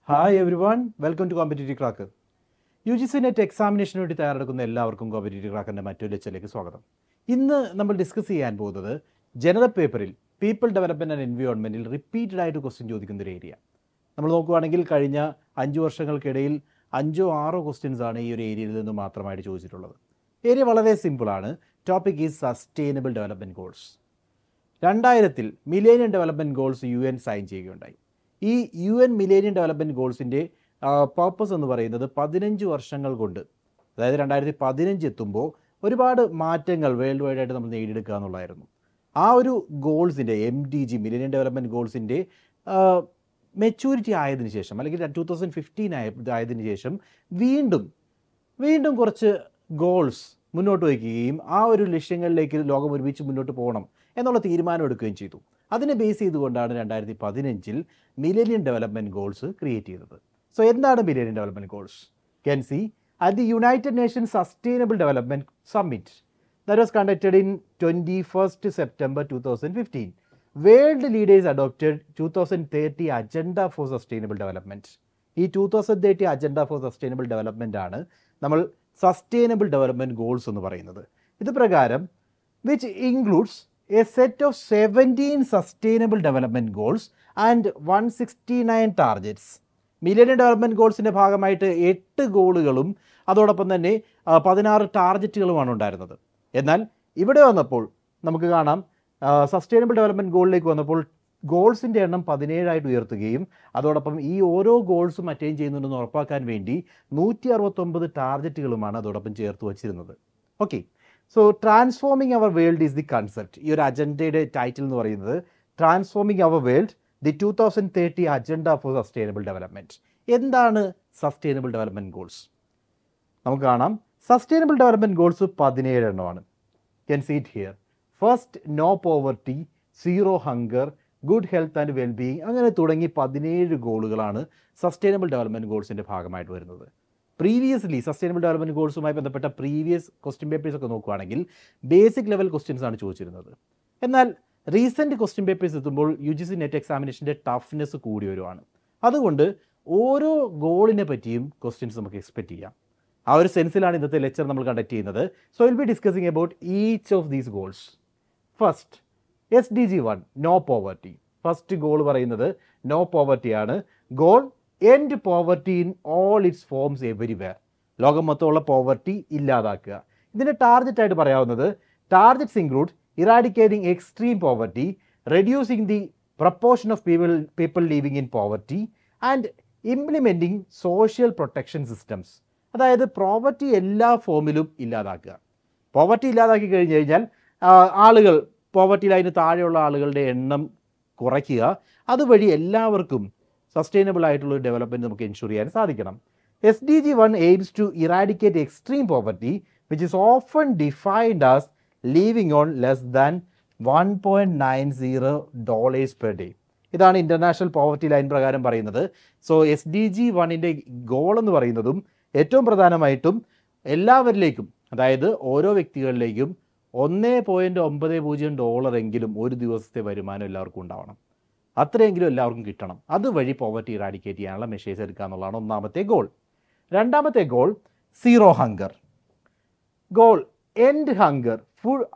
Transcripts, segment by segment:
Hi everyone, welcome to competitive cracker. UGC net എക്സാമിനേഷന് വേണ്ടി തയ്യാറെടുക്കുന്ന എല്ലാവർക്കും കോമ്പറ്റേറ്റീവ് ക്രാക്കറിൻ്റെ മറ്റൊരു ലെക്ചറിലേക്ക് സ്വാഗതം. ഇന്ന് നമ്മൾ ഡിസ്കസ് ചെയ്യാൻ പോകുന്നത് ജനറൽ പേപ്പറിൽ പീപ്പിൾ ഡെവലപ്മെൻറ്റ് ആൻഡ് എൻവയോൺമെൻറ്റിൽ റിപ്പീറ്റഡ് ആയിട്ട് ക്വസ്റ്റ്യൻ ചോദിക്കുന്ന ഒരു ഏരിയ. നമ്മൾ നോക്കുകയാണെങ്കിൽ കഴിഞ്ഞ 5 വർഷങ്ങൾക്കിടയിൽ 5-6 ക്വസ്റ്റ്യൻസ് ആണ് ഈ ഒരു ഏരിയയിൽ നിന്ന് മാത്രമായിട്ട് ചോദിച്ചിട്ടുള്ളത്. ഏരിയ വളരെ സിമ്പിളാണ്. Topic is sustainable development goals. 2000 millennium development goals UN sign ചെയ്യുകയുണ്ടായി. ഈ UN മില്ലേനിയം ഡെവലപ്മെൻറ്റ് ഗോൾസിൻ്റെ പർപ്പസ് എന്ന് പറയുന്നത് 15 വർഷങ്ങൾ കൊണ്ട്, അതായത് 2015 എത്തുമ്പോൾ ഒരുപാട് മാറ്റങ്ങൾ വേൾഡ് വൈഡ് ആയിട്ട് നമ്മൾ നേടിയെടുക്കുക എന്നുള്ളതായിരുന്നു. ആ ഒരു ഗോൾസിൻ്റെ MDG മില്ലേനിയം ഡെവലപ്മെൻറ്റ് ഗോൾസിൻ്റെ മെച്യൂരിറ്റി ആയതിനു ശേഷം, അല്ലെങ്കിൽ 2015 ആയതിനു ശേഷം വീണ്ടും കുറച്ച് ഗോൾസ് മുന്നോട്ട് വയ്ക്കുകയും ആ ഒരു ലക്ഷ്യങ്ങളിലേക്ക് ലോകം ഒരുമിച്ച് മുന്നോട്ട് പോകണം എന്നുള്ള തീരുമാനം എടുക്കുകയും ചെയ്തു. അതിനെ ബേസ് ചെയ്തുകൊണ്ടാണ് 2015 മില്ലേനിയം ഡെവലപ്മെൻറ്റ് ഗോൾസ് ക്രിയേറ്റ് ചെയ്തത്. സോ എന്താണ് millennium development goals? Can see at the United Nations sustainable development summit that was conducted in 21st September 2015. World leaders adopted 2030 Agenda for Sustainable Development. ഈ 2030 Agenda for Sustainable Development ആണ് നമ്മൾ sustainable development goals എന്ന് പറയുന്നത്. ഇത് പ്രകാരം which includes a set of 17 sustainable development goals and 169 targets. Millennium development ഗോൾസിൻ്റെ ഭാഗമായിട്ട് 8 ഗോളുകളും അതോടൊപ്പം തന്നെ 16 ടാർഗറ്റുകളുമാണ് ഉണ്ടായിരുന്നത്. എന്നാൽ ഇവിടെ വന്നപ്പോൾ നമുക്ക് കാണാം, സസ്റ്റൈനബിൾ ഡെവലപ്മെൻറ്റ് ഗോളിലേക്ക് വന്നപ്പോൾ ഗോൾസിൻ്റെ എണ്ണം 17 ഉയർത്തുകയും അതോടൊപ്പം ഈ ഓരോ ഗോൾസും അറ്റൈൻ ചെയ്യുന്നുണ്ടെന്ന് ഉറപ്പാക്കാൻ വേണ്ടി 169 ടാർഗറ്റുകളുമാണ് അതോടൊപ്പം ചേർത്ത് വച്ചിരുന്നത്. Okay, so transforming our world is the concept. ഈ ഒരു അജണ്ടയുടെ ടൈറ്റിൽ എന്ന് പറയുന്നത് transforming our world the 2030 agenda for sustainable development. എന്താണ് സസ്റ്റൈനബിൾ ഡെവലപ്മെൻറ്റ് ഗോൾസ്? നമുക്ക് കാണാം, സസ്റ്റൈനബിൾ ഡെവലപ്മെൻറ്റ് ഗോൾസ് 17 എണ്ണമാണ്. Can see it here. First, no poverty, zero hunger, good health and wellbeing, അങ്ങനെ തുടങ്ങി 17 ഗോളുകളാണ് സസ്റ്റൈനബിൾ ഡെവലപ്മെൻറ്റ് ഗോൾസിൻ്റെ ഭാഗമായിട്ട് വരുന്നത്. പ്രീവിയസ്ലി സസ്റ്റൈനബിൾ ഡെവലപ്മെൻറ്റ് ഗോൾസുമായി ബന്ധപ്പെട്ട പ്രീവിയസ് ക്വസ്റ്റ്യൻ പേപ്പേഴ്സ് ഒക്കെ നോക്കുകയാണെങ്കിൽ ബേസിക് ലെവൽ ക്വസ്റ്റ്യൻസ് ആണ് ചോദിച്ചിരുന്നത്. എന്നാൽ റീസെൻറ്റ് ക്വസ്റ്റ്യൻ പേപ്പേഴ്സ് എത്തുമ്പോൾ UGC നെറ്റ് എക്സാമിനേഷൻ്റെ ടഫ്നെസ് കൂടി വരുവാണ്. അതുകൊണ്ട് ഓരോ ഗോളിനെ പറ്റിയും ക്വസ്റ്റ്യൻസ് നമുക്ക് എക്സ്പെക്റ്റ് ചെയ്യാം. ആ ഒരു സെൻസിലാണ് ഇന്നത്തെ ലെക്ചർ നമ്മൾ കണ്ടക്ട് ചെയ്യുന്നത്. So will be discussing about each of these goals. First, SDG 1 no poverty. First goal പറയുന്നത് നോ പോവർട്ടി ആണ്. Goal end poverty in all its forms everywhere. ലോകം മൊത്തമുള്ള പോവർട്ടി ഇല്ലാതാക്കുക. ഇതിൻ്റെ ടാർഗറ്റായിട്ട് പറയാവുന്നത് targets include eradicating extreme poverty, reducing the proportion of people living in poverty and implementing social protection systems. അതായത് poverty എല്ലാ ഫോമിലും ഇല്ലാതാക്കുക. പോവർട്ടി ഇല്ലാതാക്കി കഴിഞ്ഞ് കഴിഞ്ഞാൽ ആളുകൾ, പോവർട്ടി ലൈന് താഴെയുള്ള ആളുകളുടെ എണ്ണം കുറയ്ക്കുക. അതുവഴി എല്ലാവർക്കും സസ്റ്റൈനബിൾ ആയിട്ടുള്ള ഡെവലപ്മെൻറ്റ് നമുക്ക് എൻഷുർ ചെയ്യാൻ സാധിക്കണം. SDG 1 aims to eradicate extreme poverty, which is often defined as living on less than $1.90 per day. ഇതാണ് ഇൻ്റർനാഷണൽ പോവർട്ടി ലൈൻ പ്രകാരം പറയുന്നത്. സോ SDG 1ൻ്റെ ഗോൾ എന്ന് പറയുന്നതും ഏറ്റവും പ്രധാനമായിട്ടും എല്ലാവരിലേക്കും, അതായത് ഓരോ വ്യക്തികളിലേക്കും $1.90 എങ്കിലും ഒരു ദിവസത്തെ വരുമാനം എല്ലാവർക്കും ഉണ്ടാവണം. അത്രയെങ്കിലും എല്ലാവർക്കും കിട്ടണം. അതുവഴി പോവർട്ടി ഇറാഡിക്കേറ്റ് ചെയ്യാനുള്ള മെഷേഴ്സ് എടുക്കുക എന്നുള്ളതാണ് ഒന്നാമത്തെ ഗോൾ. രണ്ടാമത്തെ goal zero hunger. Goal end hunger,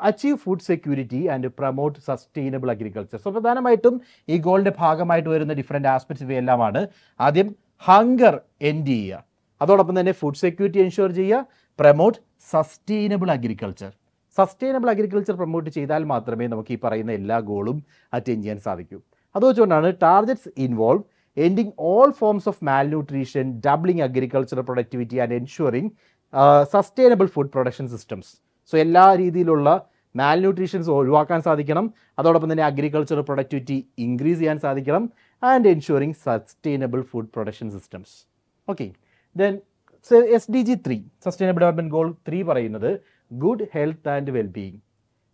achieve food security and promote sustainable agriculture. So പ്രധാനമായിട്ടും ഈ ഗോളിൻ്റെ ഭാഗമായിട്ട് വരുന്ന ഡിഫറെൻറ്റ് ആസ്പെക്ട്സ് ഇവയെല്ലാമാണ്. ആദ്യം ഹങ്കർ എൻഡ് ചെയ്യുക, അതോടൊപ്പം തന്നെ ഫുഡ് സെക്യൂരിറ്റി എൻഷുർ ചെയ്യുക, promote sustainable agriculture. Sustainable agriculture promote ചെയ്താൽ മാത്രമേ നമുക്ക് ഈ പറയുന്ന എല്ലാ ഗോളും അറ്റൈൻ ചെയ്യാൻ സാധിക്കൂ. അത് വെച്ചുകൊണ്ടാണ് targets involve ending all forms of malnutrition, doubling agricultural productivity and ensuring sustainable food production systems. So എല്ലാ രീതിയിലുള്ള മാൽന്യൂട്രീഷൻസ് ഒഴിവാക്കാൻ സാധിക്കണം, അതോടൊപ്പം തന്നെ അഗ്രികൾച്ചറൽ പ്രൊഡക്ടിവിറ്റി ഇൻക്രീസ് ചെയ്യാൻ സാധിക്കണം, and ensuring sustainable food production systems. Okay, then SDG 3 sustainable development goal 3 പറയുന്നത് good health and wellbeing.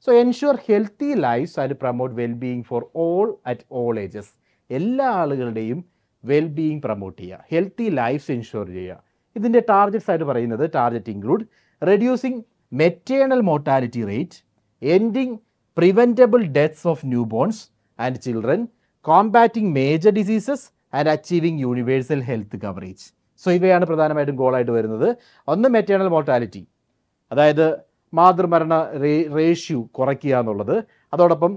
So ensure healthy lifes and promote wellbeing for all at all ages. എല്ലാ ആളുകളുടെയും wellbeing promote ചെയ്യുക, healthy lifes ensure ചെയ്യുക. ഇതിൻ്റെ targets ആയിട്ട് പറയുന്നത് target include reducing maternal mortality rate, ending preventable deaths of newborns and children, combating major diseases and achieving universal health coverage. So ഇവയാണ് പ്രധാനമായിട്ടും ഗോളായിട്ട് വരുന്നത്. ഒന്ന് മെറ്റേണൽ മോർട്ടാലിറ്റി, അതായത് മാതൃമരണ റേഷ്യോ കുറയ്ക്കുക എന്നുള്ളത്. അതോടൊപ്പം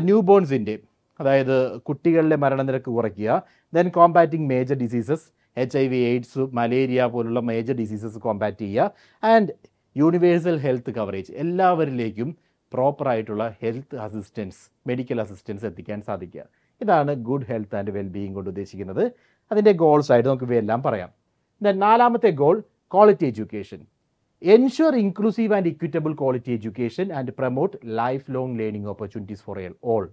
ന്യൂ ബോൺസിൻ്റെ, അതായത് കുട്ടികളിലെ മരണനിരക്ക് കുറയ്ക്കുക. Then combating major diseases, HIV, AIDS, malaria പോലുള്ള മേജർ ഡിസീസസ് കോമ്പാറ്റ് ചെയ്യുക. ആൻഡ് യൂണിവേഴ്സൽ ഹെൽത്ത് കവറേജ്, എല്ലാവരിലേക്കും പ്രോപ്പറായിട്ടുള്ള ഹെൽത്ത് അസിസ്റ്റൻസ്, മെഡിക്കൽ അസിസ്റ്റൻസ് എത്തിക്കാൻ സാധിക്കുക. ഇതാണ് ഗുഡ് ഹെൽത്ത് ആൻഡ് വെൽബീയിങ് കൊണ്ട് ഉദ്ദേശിക്കുന്നത്. അതിൻ്റെ ഗോൾസ് ആയിട്ട് നമുക്ക് ഇവയെല്ലാം പറയാം. ദെൻ നാലാമത്തെ goal quality education. Ensure inclusive and equitable quality education and promote life long learning opportunities for all.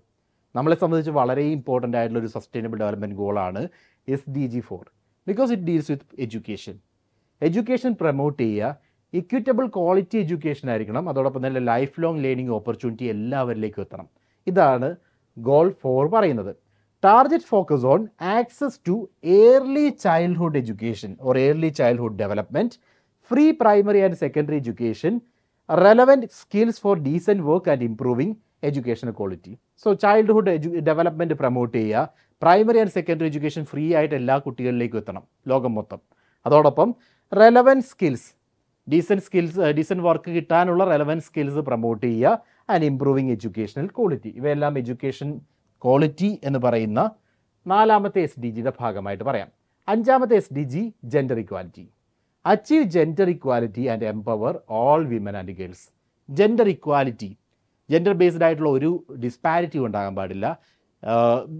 നമ്മളെ സംബന്ധിച്ച് വളരെ ഇമ്പോർട്ടൻ്റ് ആയിട്ടുള്ള ഒരു സസ്റ്റൈനബിൾ ഡെവലപ്മെൻറ്റ് ഗോളാണ് SDG 4, because it deals with education. Education promote ചെയ്യുക, ഇക്വിറ്റബിൾ ക്വാളിറ്റി എഡ്യൂക്കേഷൻ ആയിരിക്കണം, അതോടൊപ്പം തന്നെ ലൈഫ് ലോങ് ലേണിംഗ് ഓപ്പർച്യൂണിറ്റി എല്ലാവരിലേക്കും എത്തണം. ഇതാണ് ഗോൾ 4 പറയുന്നത്. Target focus on access to early childhood education or early childhood development, free primary and secondary education, relevant skills for decent work and improving educational quality. So childhood development promote ചെയ്യുക, primary and secondary education free ആയിട്ട് എല്ലാ കുട്ടികളിലേക്കും എത്തണം ലോകം മൊത്തം. അതോടൊപ്പം relevant skills, decent work കിട്ടാനുള്ള relevant skills promote ചെയ്യുക ആൻഡ് ഇംപ്രൂവിങ് എഡ്യൂക്കേഷണൽ ക്വാളിറ്റി. ഇവയെല്ലാം എഡ്യൂക്കേഷൻ ക്വാളിറ്റി എന്ന് പറയുന്ന നാലാമത്തെ SDGയുടെ ഭാഗമായിട്ട് പറയാം. അഞ്ചാമത്തെ SDG gender equality. Achieve gender equality and empower all women and girls. Gender equality, gender based ആയിട്ടുള്ള ഒരു ഡിസ്പാരിറ്റി ഉണ്ടാകാൻ പാടില്ല.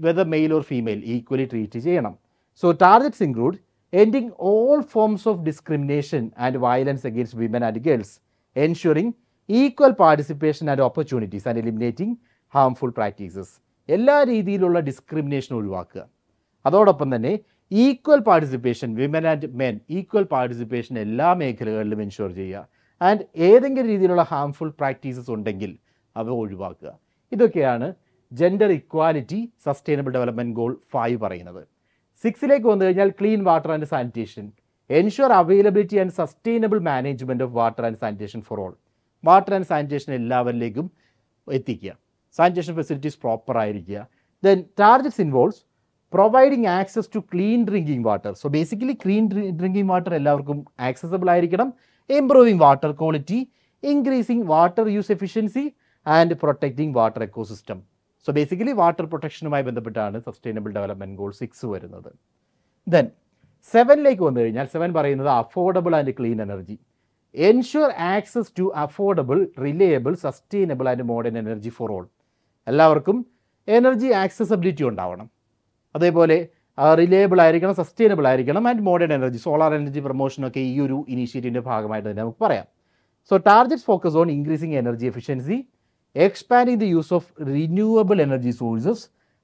Whether male or female equally treat ചെയ്യണം. So targets include ending all forms of discrimination and violence against women and girls, ensuring equal participation and opportunities and eliminating harmful practices. എല്ലാ രീതിയിലുള്ള discrimination ഒഴിവാക്കുക. അതോടൊപ്പം തന്നെ equal participation, women and men equal participation എല്ലാ മേഖലകളിലും ensure ചെയ്യുക. And ഏതെങ്കിലും രീതിയിലുള്ള ഹാംഫുൾ പ്രാക്ടീസസ് ഉണ്ടെങ്കിൽ അവ ഒഴിവാക്കുക. ഇതൊക്കെയാണ് gender equality sustainable development goal 5 പറയുന്നത്. 6ലേക്ക് വന്നു കഴിഞ്ഞാൽ clean water and sanitation. Ensure availability and sustainable management of water and sanitation for all. Water and sanitation എല്ലാവരിലേക്കും എത്തിക്കുക, സാനിറ്റേഷൻ ഫെസിലിറ്റീസ് പ്രോപ്പർ ആയിരിക്കുക. Then targets involves providing access to clean drinking water. So basically clean drinking water എല്ലാവർക്കും accessible ആയിരിക്കണം. Improving water quality, increasing water use efficiency and protecting water ecosystem. So basically water പ്രൊട്ടക്ഷനുമായി ബന്ധപ്പെട്ടാണ് sustainable development goal 6 വരുന്നത്. Then 7ലേക്ക് വന്നു കഴിഞ്ഞാൽ 7 പറയുന്നത് affordable and clean energy. Ensure access to affordable, reliable, sustainable and modern energy for all. എല്ലാവർക്കും energy accessibility ഉണ്ടാവണം, അതേപോലെ reliable ആയിരിക്കണം, sustainable ആയിരിക്കണം and modern energy, solar energy പ്രൊമോഷനൊക്കെ ഈ ഒരു ഇനീഷ്യേറ്റീവിൻ്റെ ഭാഗമായിട്ട് തന്നെ നമുക്ക് പറയാം. So targets focus on increasing energy efficiency, expanding the use of renewable energy sources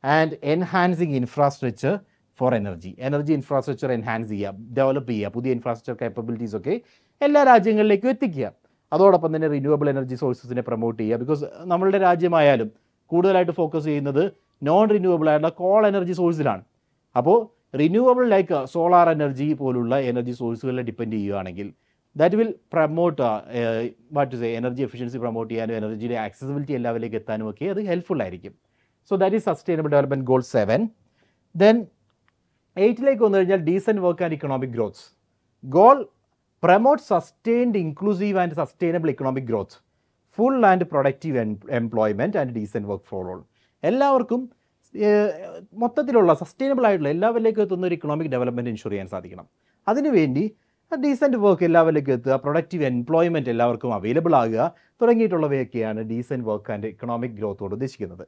and enhancing infrastructure for energy. Energy infrastructure enhance ചെയ്യുക, ഡെവലപ്പ് ചെയ്യുക, പുതിയ ഇൻഫ്രാസ്ട്രക്ചർ കേപ്പബിലിറ്റീസ് ഒക്കെ എല്ലാ രാജ്യങ്ങളിലേക്കും എത്തിക്കുക. അതോടൊപ്പം തന്നെ റിന്യൂവബിൾ എനർജി സോഴ്സസിനെ പ്രൊമോട്ട് ചെയ്യുക. ബിക്കോസ് നമ്മളുടെ രാജ്യമായാലും കൂടുതലായിട്ട് ഫോക്കസ് ചെയ്യുന്നത് നോൺ റിന്യൂവബിൾ ആയിട്ടുള്ള കോൾ എനർജി സോഴ്സിലാണ്. അപ്പോൾ റിന്യൂവബിൾ ലൈക്ക് സോളാർ എനർജി പോലുള്ള എനർജി സോഴ്സുകളെ ഡിപ്പെൻഡ് ചെയ്യുകയാണെങ്കിൽ that will promote energy efficiency promote ചെയ്യാനും എനർജിയുടെ ആക്സസിബിലിറ്റി എല്ലാവരിലേക്ക് എത്താനും ഒക്കെ അത് ഹെൽപ്ഫുൾ ആയിരിക്കും. So that is sustainable development goal 7. Then 8ലേക്ക് വന്നു കഴിഞ്ഞാൽ decent work and economic growth. Goal promote sustained inclusive and sustainable economic growth, full and productive employment and decent work for all. എല്ലാവർക്കും മൊത്തത്തിലുള്ള സസ്റ്റൈനബിൾ ആയിട്ടുള്ള എല്ലാവരിലേക്കും എത്തുന്ന ഒരു ഇക്കണോമിക് ഡെവലപ്മെൻറ്റ് എൻഷുർ ചെയ്യാൻ സാധിക്കണം. അതിനുവേണ്ടി ഡീസൻറ്റ് വർക്ക് എല്ലാവരിലേക്കും എത്തുക, പ്രൊഡക്റ്റീവ് എംപ്ലോയ്മെൻറ്റ് എല്ലാവർക്കും അവൈലബിൾ ആകുക തുടങ്ങിയിട്ടുള്ളവയൊക്കെയാണ് ഡീസൻറ്റ് വർക്ക് ആൻഡ് ഇക്കണോമിക് ഗ്രോത്തോട് ഉദ്ദേശിക്കുന്നത്.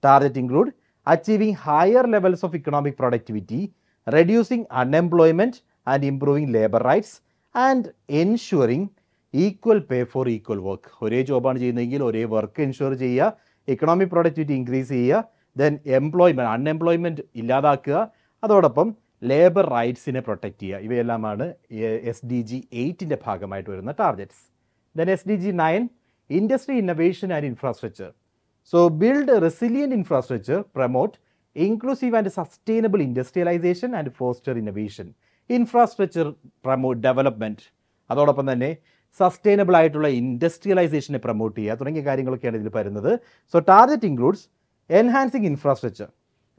Target include achieving higher levels of economic productivity, reducing unemployment and improving labour rights and ensuring equal pay for equal work. ഒരേ ജോബാണ് ചെയ്യുന്നതെങ്കിൽ ഒരേ വർക്ക് എൻഷുർ ചെയ്യുക, economic productivity increase ചെയ്യുക, then unemployment ഇല്ലാതാക്കുക, അതോടൊപ്പം labour റൈറ്റ്സിനെ protect ചെയ്യുക. ഇവയെല്ലാമാണ് SDG 8ൻ്റെ ഭാഗമായിട്ട് വരുന്ന targets. Then SDG 9 industry innovation and infrastructure. So build resilient infrastructure, promote inclusive and sustainable industrialisation and foster innovation. Infrastructure development, അതോടൊപ്പം തന്നെ സസ്റ്റൈനബിൾ ആയിട്ടുള്ള ഇൻഡസ്ട്രിയലൈസേഷനെ പ്രൊമോട്ട് ചെയ്യുക തുടങ്ങിയ കാര്യങ്ങളൊക്കെയാണ് ഇതിൽ വരുന്നത്. So target includes enhancing infrastructure,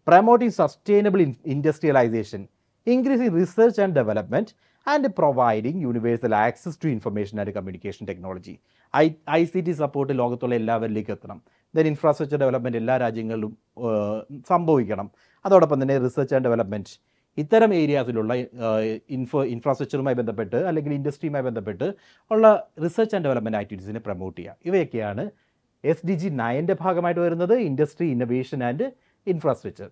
promoting sustainable industrialisation, increasing research and development and providing universal access to information and communication technology. ICT support ലോകത്തുള്ള എല്ലാവരിലേക്ക് എത്തണം. ദെൻ ഇൻഫ്രാസ്ട്രക്ചർ ഡെവലപ്മെൻറ്റ് എല്ലാ രാജ്യങ്ങളിലും സംഭവിക്കണം. അതോടൊപ്പം തന്നെ റിസർച്ച് ആൻഡ് ഡെവലപ്മെൻറ്റ് ഇത്തരം ഏരിയാസിലുള്ള ഇൻഫ്രാസ്ട്രക്ചറുമായി ബന്ധപ്പെട്ട് അല്ലെങ്കിൽ ഇൻഡസ്ട്രിയുമായി ബന്ധപ്പെട്ട് ഉള്ള റിസർച്ച് ആൻഡ് ഡെവലപ്മെൻറ്റ് ആക്ടിവിറ്റീസിനെ പ്രൊമോട്ട് ചെയ്യുക. ഇവയൊക്കെയാണ് SDG 9 ഭാഗമായിട്ട് വരുന്നത്, industry, innovation and infrastructure.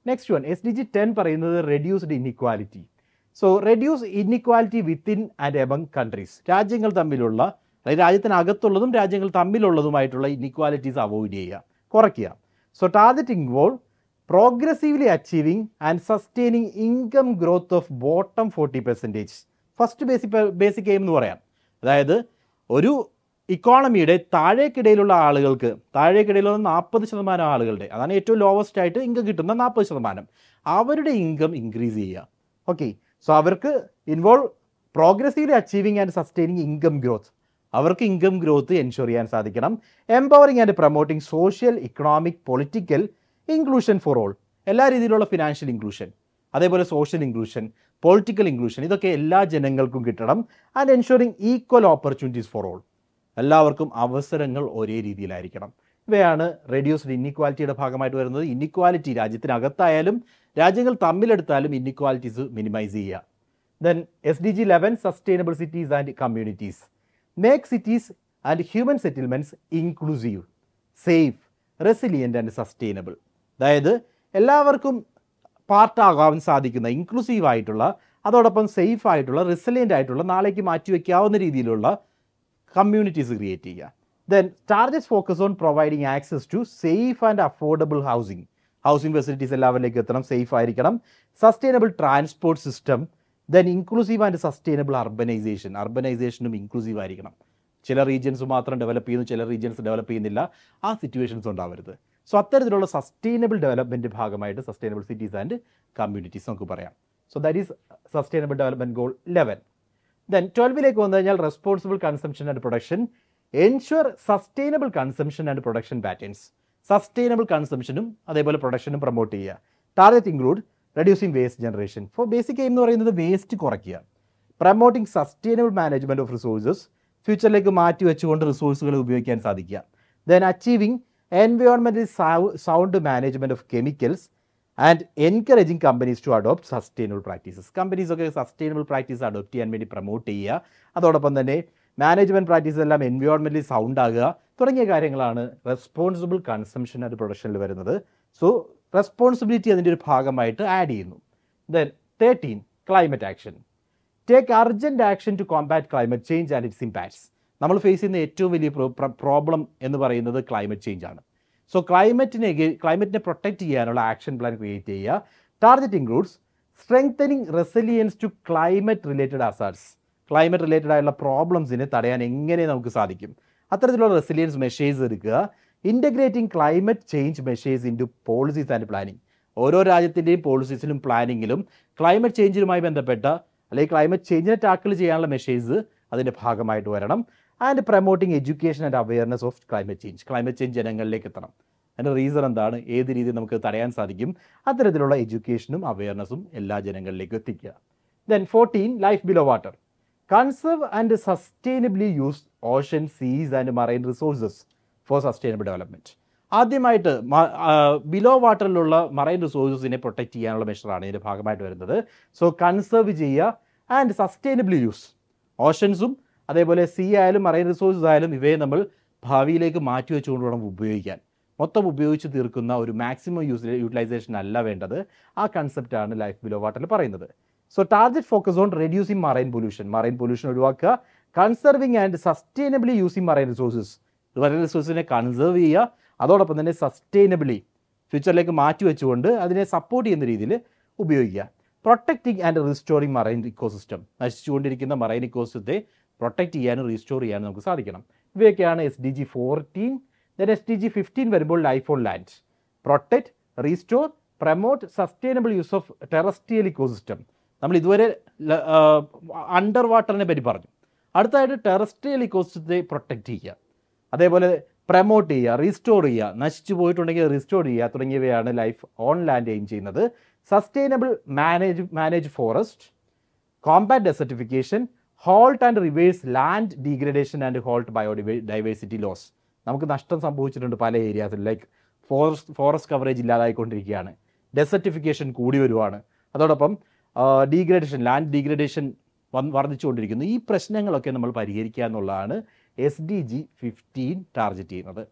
Next one SDG 10 പറയുന്നത് reduced inequality. So reduce inequality within and among countries. രാജ്യങ്ങൾ തമ്മിലുള്ള, അതായത് രാജ്യത്തിനകത്തുള്ളതും രാജ്യങ്ങൾ തമ്മിലുള്ളതുമായിട്ടുള്ള ഇൻഇക്വാലിറ്റീസ് അവോയ്ഡ് ചെയ്യുക, കുറയ്ക്കുക. So target involve progressively achieving and sustaining income growth of bottom 40%. First basic aim എന്ന് പറയാം. അതായത് ഒരു ഇക്കോണമിയുടെ താഴേക്കിടയിലുള്ള ആളുകൾക്ക്, താഴേക്കിടയിലുള്ള 40% ആളുകളുടെ, അതാണ് ഏറ്റവും ലോവസ്റ്റ് ആയിട്ട് ഇൻകം കിട്ടുന്ന 40%, അവരുടെ ഇൻകം ഇൻക്രീസ് ചെയ്യുക. ഓക്കെ, സോ അവർക്ക് involve progressively achieving and sustaining income growth, അവർക്ക് ഇൻകം ഗ്രോത്ത് എൻഷുർ ചെയ്യാൻ സാധിക്കണം. Empowering and promoting social, economic, political inclusion for all, എല്ലാ രീതിയിലുള്ള ഫിനാൻഷ്യൽ ഇൻക്ലൂഷൻ, അതേപോലെ സോഷ്യൽ ഇൻക്ലൂഷൻ, പൊളിറ്റിക്കൽ ഇൻക്ലൂഷൻ, ഇതൊക്കെ എല്ലാ ജനങ്ങൾക്കും കിട്ടണം. And ensuring equal opportunities for all, എല്ലാവർക്കും അവസരങ്ങൾ ഒരേ രീതിയിലായിരിക്കണം. ഇവയാണ് റെഡ്യൂസ്ഡ് ഇൻഇക്വാലിറ്റിയുടെ ഭാഗമായിട്ട് വരുന്നത്. ഇൻഇക്വാലിറ്റി രാജ്യത്തിനകത്തായാലും രാജ്യങ്ങൾ തമ്മിലെടുത്താലും ഇൻഇക്വാലിറ്റീസ് മിനിമൈസ് ചെയ്യുക. Then SDG 11 sustainable cities and communities. Make cities and human settlements inclusive, safe, resilient and sustainable. അതായത് എല്ലാവർക്കും പാർട്ടാകാൻ സാധിക്കുന്ന, ഇൻക്ലൂസീവ് ആയിട്ടുള്ള, അതോടൊപ്പം സേഫ് ആയിട്ടുള്ള, റെസിലിയൻ്റ് ആയിട്ടുള്ള, നാളേക്ക് മാറ്റിവെക്കാവുന്ന രീതിയിലുള്ള കമ്മ്യൂണിറ്റീസ് ക്രിയേറ്റ് ചെയ്യുക. Then targets focus on providing access to safe and affordable housing. Housing facilities എല്ലാവരിലേക്ക് എത്തണം, സേഫ് ആയിരിക്കണം. Sustainable transport system. Then inclusive and sustainable urbanisation, അർബനൈസേഷനും ഇൻക്ലൂസീവ് ആയിരിക്കണം. ചില റീജിയൻസ് മാത്രം ഡെവലപ്പ് ചെയ്യുന്നു, ചില റീജിയൻസ് ഡെവലപ്പ് ചെയ്യുന്നില്ല, ആ സിറ്റുവേഷൻസ് ഉണ്ടാവരുത്. സോ അത്തരത്തിലുള്ള സസ്റ്റൈനബിൾ ഡെവലപ്മെൻറ്റ് ഭാഗമായിട്ട് സസ്റ്റൈനബിൾ സിറ്റീസ് ആൻഡ് കമ്മ്യൂണിറ്റീസ് നമുക്ക് പറയാം. So that is sustainable development goal 11. Then 12ലേക്ക് വന്നു കഴിഞ്ഞാൽ responsible consumption and production. Ensure sustainable consumption and production patterns. Sustainable കൺസംഷനും അതേപോലെ പ്രൊഡക്ഷനും പ്രൊമോട്ട് ചെയ്യുക. Target include reducing waste generation. For basic aim എന്ന് പറയുന്നത് വേസ്റ്റ് കുറയ്ക്കുക. Promoting sustainable management of resources, ഫ്യൂച്ചറിലേക്ക് മാറ്റി വെച്ചുകൊണ്ട് റിസോഴ്സുകൾ ഉപയോഗിക്കാൻ സാധിക്കുക. Then achieving environmental sound management of chemicals and encouraging companies to adopt sustainable practices. കമ്പനീസൊക്കെ സസ്റ്റൈനബിൾ പ്രാക്ടീസ് അഡോപ്റ്റ് ചെയ്യാൻ വേണ്ടി പ്രൊമോട്ട് ചെയ്യുക. അതോടൊപ്പം തന്നെ മാനേജ്മെൻറ്റ് പ്രാക്ടീസസ് എല്ലാം എൻവയോൺമെൻറ്റലി സൗണ്ട് ആകുക തുടങ്ങിയ കാര്യങ്ങളാണ് റെസ്പോൺസിബിൾ കൺസംഷൻ ആൻഡ് പ്രൊഡക്ഷനിൽ വരുന്നത്. സോ റെസ്പോൺസിബിലിറ്റി അതിൻ്റെ ഒരു ഭാഗമായിട്ട് ആഡ് ചെയ്യുന്നു. Then 13 climate action. Take urgent action to combat climate change and its impacts. നമ്മൾ ഫേസ് ചെയ്യുന്ന ഏറ്റവും വലിയ പ്രോബ്ലം എന്ന് പറയുന്നത് ക്ലൈമറ്റ് ചേഞ്ച് ആണ്. സോ ക്ലൈമറ്റിനെ പ്രൊട്ടക്റ്റ് ചെയ്യാനുള്ള ആക്ഷൻ പ്ലാൻ ക്രിയേറ്റ് ചെയ്യുക. Target includes strengthening resilience to climate related hazards. Climate related ആയിട്ടുള്ള പ്രോബ്ലംസിനെ തടയാൻ എങ്ങനെ നമുക്ക് സാധിക്കും, അത്തരത്തിലുള്ള റെസിലിയൻസ് മെഷേഴ്സ് എടുക്കുക. Integrating climate change measures into policies and planning. ഓരോ രാജ്യത്തിൻ്റെയും പോളിസീസിലും പ്ലാനിങ്ങിലും ക്ലൈമറ്റ് ചേഞ്ചിനുമായി ബന്ധപ്പെട്ട അല്ലെങ്കിൽ ക്ലൈമറ്റ് ചേഞ്ചിനെ ടാക്കിൾ ചെയ്യാനുള്ള മെഷേഴ്സ് അതിൻ്റെ ഭാഗമായിട്ട് വരണം. And promoting education and awareness of climate change. Climate change ജനങ്ങളിലേക്ക് എത്തണം. അതിൻ്റെ റീസൺ എന്താണ്, ഏത് രീതിയിൽ നമുക്ക് തടയാൻ സാധിക്കും, അത്തരത്തിലുള്ള എഡ്യൂക്കേഷനും അവയർനെസ്സും എല്ലാ ജനങ്ങളിലേക്കും എത്തിക്കുക. Then 14 life below water. Conserve and sustainably use ocean, seas and marine resources for sustainable development. ആദ്യമായിട്ട് ബിലോ വാട്ടറിലുള്ള മറൈൻ റിസോഴ്സസിനെ പ്രൊട്ടക്റ്റ് ചെയ്യാനുള്ള മെഷറാണ് ഇതിൻ്റെ ഭാഗമായിട്ട് വരുന്നത്. സോ കൺസർവ് ചെയ്യുക ആൻഡ് സസ്റ്റൈനബിളി യൂസ്. ഓഷൻസും അതേപോലെ സീ ആയാലും മറൈൻ റിസോഴ്സസ് ആയാലും ഇവയെ നമ്മൾ ഭാവിയിലേക്ക് മാറ്റി വെച്ചുകൊണ്ട് വേണം ഉപയോഗിക്കാൻ. മൊത്തം ഉപയോഗിച്ച് തീർക്കുന്ന ഒരു മാക്സിമം യൂട്ടിലൈസേഷൻ അല്ല വേണ്ടത്. ആ കൺസെപ്റ്റാണ് ലൈഫ് ബിലോ വാട്ടറിൽ പറയുന്നത്. So target focus on reducing marine pollution ഒഴിവാക്കുക. Conserving and sustainably using marine റിസോഴ്സിനെ കൺസർവ് ചെയ്യുക. അതോടൊപ്പം തന്നെ സസ്റ്റൈനബിളി ഫ്യൂച്ചറിലേക്ക് മാറ്റി വെച്ചുകൊണ്ട് അതിനെ സപ്പോർട്ട് ചെയ്യുന്ന രീതിയിൽ ഉപയോഗിക്കുക. Protecting and restoring marine ecosystem. നശിച്ചുകൊണ്ടിരിക്കുന്ന മറൈൻ ഇക്കോസിസ്റ്റത്തെ പ്രൊട്ടക്റ്റ് ചെയ്യാനും റീസ്റ്റോർ ചെയ്യാനും നമുക്ക് സാധിക്കണം. ഇവയൊക്കെയാണ് SDG 14. ദെൻ SDG 15 വരുമ്പോൾ life on land. Protect, restore, promote sustainable use of terrestrial ecosystem. നമ്മൾ ഇതുവരെ അണ്ടർ വാട്ടറിനെ പറ്റി പറഞ്ഞു. അടുത്തതായിട്ട് ടെറസ്ട്രിയൽ ഇക്കോസിസ്റ്റത്തെ പ്രൊട്ടക്റ്റ് ചെയ്യുക. അതേപോലെ പ്രൊമോട്ട് ചെയ്യുക, റീസ്റ്റോർ ചെയ്യുക, നശിച്ചു പോയിട്ടുണ്ടെങ്കിൽ റീസ്റ്റോർ ചെയ്യുക തുടങ്ങിയവയാണ് ലൈഫ് ഓൺ ലാൻഡ് എയിം ചെയ്യുന്നത്. Sustainable manage forest, combat desertification, halt and reverse land degradation and halt biodiversity loss. നമുക്ക് നഷ്ടം സംഭവിച്ചിട്ടുണ്ട് പല ഏരിയാസിൽ, ലൈക്ക് ഫോറസ്റ്റ് കവറേജ് ഇല്ലാതായിക്കൊണ്ടിരിക്കുകയാണ്, ഡെസർട്ടിഫിക്കേഷൻ കൂടി വരുവാണ്, അതോടൊപ്പം ലാൻഡ് ഡീഗ്രഡേഷൻ വർദ്ധിച്ചുകൊണ്ടിരിക്കുന്നു. ഈ പ്രശ്നങ്ങളൊക്കെ നമ്മൾ പരിഹരിക്കുക എന്നുള്ളതാണ് SDG 15 ടാർഗറ്റ് ചെയ്യുന്നത്.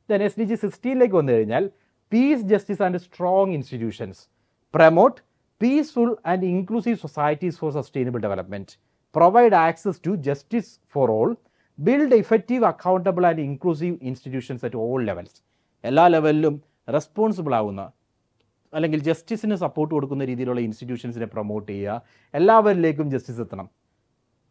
ദെൻ SDG 16 വന്നു കഴിഞ്ഞാൽ peace, justice and strong institutions, promote peaceful and inclusive societies for sustainable development, provide access to justice for all, build effective accountable and inclusive institutions at all levels. എല്ലാ ലെവലിലും responsible ആവുന്ന അല്ലെങ്കിൽ ജസ്റ്റിസിന് support കൊടുക്കുന്ന രീതിയിലുള്ള ഇൻസ്റ്റിറ്റ്യൂഷൻസിനെ promote ചെയ്യുക, എല്ലാവരിലേക്കും justice എത്തണം.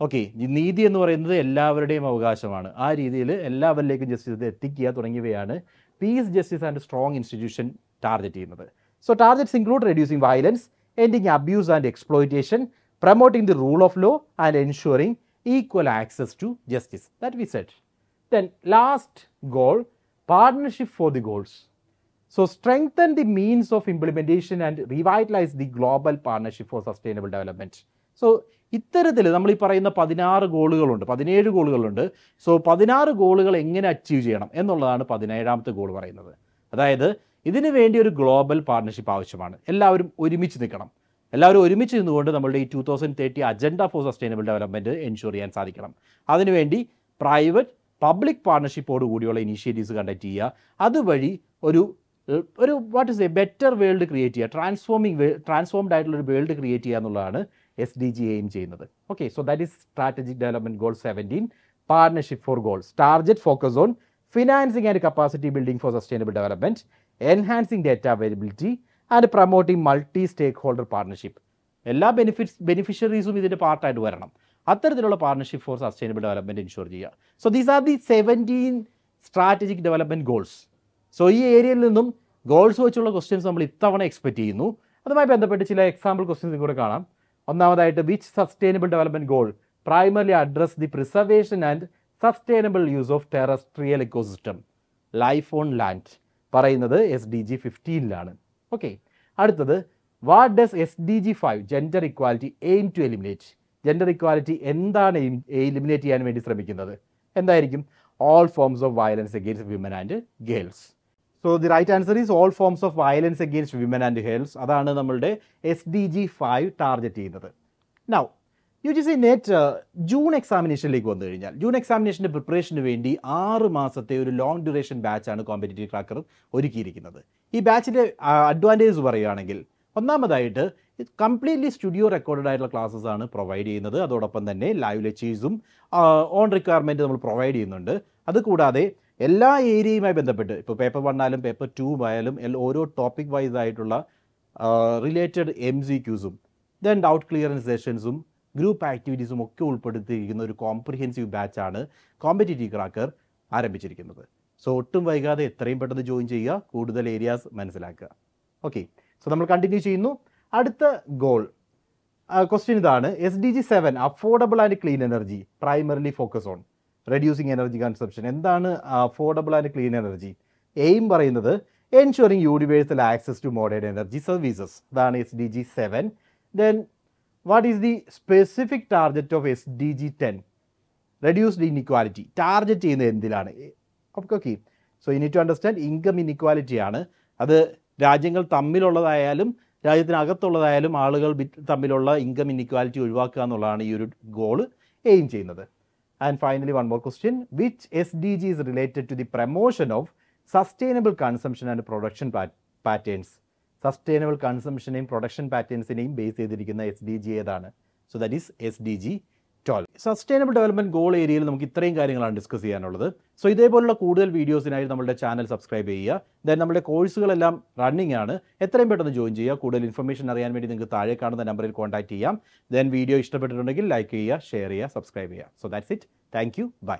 Okay, നീതി എന്ന് പറയുന്നത് എല്ലാവരുടെയും അവകാശമാണ്, ആ രീതിയിൽ എല്ലാവരിലേക്കും ജസ്റ്റിസ് എത്തിക്കുക തുടങ്ങിയവയാണ് peace, justice and strong institution target ചെയ്യുന്നത്. So targets include reducing violence, ending abuse and exploitation, promoting the rule of law and ensuring equal access to justice. That we said. Then last goal, partnership for the goals. So strengthen the means of implementation and revitalize the global partnership for sustainable development. So ഇത്തരത്തിൽ നമ്മൾ ഈ പറയുന്ന 17 ഗോളുകളുണ്ട്. So 16 ഗോളുകൾ എങ്ങനെ achieve ചെയ്യണം എന്നുള്ളതാണ് 17ാമത്തെ goal പറയുന്നത്. അതായത് ഇതിനു വേണ്ടി ഒരു ഗ്ലോബൽ പാർട്ണർഷിപ്പ് ആവശ്യമാണ്. എല്ലാവരും ഒരുമിച്ച് നിൽക്കണം. എല്ലാവരും ഒരുമിച്ച് നിന്നുകൊണ്ട് നമ്മളുടെ ഈ 2030 agenda for sustainable development ensure ചെയ്യാൻ സാധിക്കണം. അതിനുവേണ്ടി പ്രൈവറ്റ് പബ്ലിക് പാർട്ണർഷിപ്പോട് കൂടിയുള്ള ഇനീഷ്യേറ്റീവ്സ് കണ്ടക്ട് ചെയ്യുക. അതുവഴി ഒരു what is a better world create ചെയ്യുക, ട്രാൻസ്ഫോംഡ് ആയിട്ടുള്ള ഒരു വേൾഡ് ക്രിയേറ്റ് ചെയ്യുക എന്നുള്ളതാണ് SDG എയിം ചെയ്യുന്നത്. Okay, so that is strategic development goal 17, partnership for goals. Target focus on financing and capacity building for sustainable development, enhancing data availability and promoting multi stakeholder partnership. എല്ലാ ബെനിഫിഷ്യറീസും ഇതിൻ്റെ പാർട്ടായിട്ട് വരണം. അത്തരത്തിലുള്ള partnership for sustainable development ensure ചെയ്യുക. So these are the 17 strategic development goals. So ഈ ഏരിയയിൽ നിന്നും ഗോൾസ് വെച്ചുള്ള ക്വസ്റ്റ്യൻസ് നമ്മൾ ഇത്തവണ എക്സ്പെക്ട് ചെയ്യുന്നു. അതുമായി ബന്ധപ്പെട്ട് ചില എക്സാമ്പിൾ ക്വസ്റ്റ്യൻസ് കൂടെ കാണാം. ഒന്നാമതായിട്ട്, which sustainable development goal primarily address the preservation and sustainable use of terrestrial ecosystem, life on land, പറയുന്നത് SDG 15 ഓക്കെ. അടുത്തത്, what does SDG 5 gender equality aim to eliminate? Gender equality എന്താണ് eliminate ചെയ്യാൻ വേണ്ടി ശ്രമിക്കുന്നത്? എന്തായിരിക്കും? All forms of violence against women and girls. So the right answer is all forms of violence against women and girls. അതാണ് നമ്മളുടെ SDG 5 target ചെയ്യുന്നത്. Now UGC net June എക്സാമിനേഷനിലേക്ക് വന്നു കഴിഞ്ഞാൽ, ജൂൺ എക്സാമിനേഷൻ്റെ പ്രിപ്പറേഷന് വേണ്ടി 6 മാസത്തെ ഒരു ലോങ് ഡ്യൂറേഷൻ ബാച്ചാണ് കോമ്പറ്റേറ്റീവ് ക്രാക്കർ ഒരുക്കിയിരിക്കുന്നത്. ഈ ബാച്ചിൻ്റെ അഡ്വാൻറ്റേജ് പറയുകയാണെങ്കിൽ, ഒന്നാമതായിട്ട് കംപ്ലീറ്റ്ലി സ്റ്റുഡിയോ റെക്കോർഡഡ് ആയിട്ടുള്ള ക്ലാസ്സസ് ആണ് പ്രൊവൈഡ് ചെയ്യുന്നത്. അതോടൊപ്പം തന്നെ ലൈവ് ലെക്ചേഴ്സും ഓൺ റിക്വയർമെൻറ്റ് നമ്മൾ പ്രൊവൈഡ് ചെയ്യുന്നുണ്ട്. അതുകൂടാതെ എല്ലാ ഏരിയയുമായി ബന്ധപ്പെട്ട്, ഇപ്പോൾ പേപ്പർ 1 ആയാലും പേപ്പർ 2 ആയാലും ഓരോ ടോപ്പിക് വൈസ് ആയിട്ടുള്ള റിലേറ്റഡ് MCQസും ദെൻ ഡൗട്ട് ക്ലിയറൻസ് സെഷൻസും ഗ്രൂപ്പ് ആക്ടിവിറ്റീസും ഒക്കെ ഉൾപ്പെടുത്തിയിരിക്കുന്ന ഒരു കോംപ്രിഹെൻസീവ് ബാച്ചാണ് കോമ്പറ്റേറ്റീവ് ക്രാക്കർ ആരംഭിച്ചിരിക്കുന്നത്. സോ ഒട്ടും വൈകാതെ എത്രയും പെട്ടെന്ന് ജോയിൻ ചെയ്യുക, കൂടുതൽ ഏരിയാസ് മനസ്സിലാക്കുക. ഓക്കെ, സോ നമ്മൾ കണ്ടിന്യൂ ചെയ്യുന്നു. അടുത്ത ഗോൾ ക്വസ്റ്റ്യൻ ഇതാണ്, SDG 7 affordable and clean energy primarily focus on reducing energy consumption. എന്താണ് affordable and clean energy? Aim പറയുന്നത് ensuring universal access to modern energy services. അതാണ് SDG 7. Then what is the specific target of SDG 10? Reduced inequality. Target ചെയ്യുന്നത് എന്തിലാണ്? Okay, so you need to understand income ഇൻഇക്വാലിറ്റിയാണ്. അത് രാജ്യങ്ങൾ തമ്മിലുള്ളതായാലും രാജ്യത്തിനകത്തുള്ളതായാലും ആളുകൾ തമ്മിലുള്ള income inequality ഒഴിവാക്കുക എന്നുള്ളതാണ് ഈ ഒരു ഗോൾ എയിം ചെയ്യുന്നത്. And finally one more question, which SDG is related to the promotion of sustainable consumption and production patterns? Sustainable കൺസംഷനെയും പ്രൊഡക്ഷൻ പാറ്റേൺസിനെയും ബേസ് ചെയ്തിരിക്കുന്ന SDG ഏതാണ്? So that is SDG 12. Sustainable development goal ഏരിയയിൽ നമുക്ക് ഇത്രയും കാര്യങ്ങളാണ് discuss ചെയ്യാനുള്ളത്. സോ ഇതേപോലുള്ള കൂടുതൽ വീഡിയോസിനായി നമ്മുടെ ചാനൽ സബ്സ്ക്രൈബ് ചെയ്യുക. ദെൻ നമ്മുടെ കോഴ്സുകളെല്ലാം റണ്ണിംഗ് ആണ്, എത്രയും പെട്ടെന്ന് ജോയിൻ ചെയ്യുക. കൂടുതൽ ഇൻഫർമേഷൻ അറിയാൻ വേണ്ടി നിങ്ങൾക്ക് താഴെ കാണുന്ന നമ്പറിൽ കോൺടാക്ട് ചെയ്യാം. ദെൻ വീഡിയോ ഇഷ്ടപ്പെട്ടിട്ടുണ്ടെങ്കിൽ ലൈക്ക് ചെയ്യുക, ഷെയർ ചെയ്യുക, സബ്സ്ക്രൈബ് ചെയ്യുക. So that's it. Thank you. By.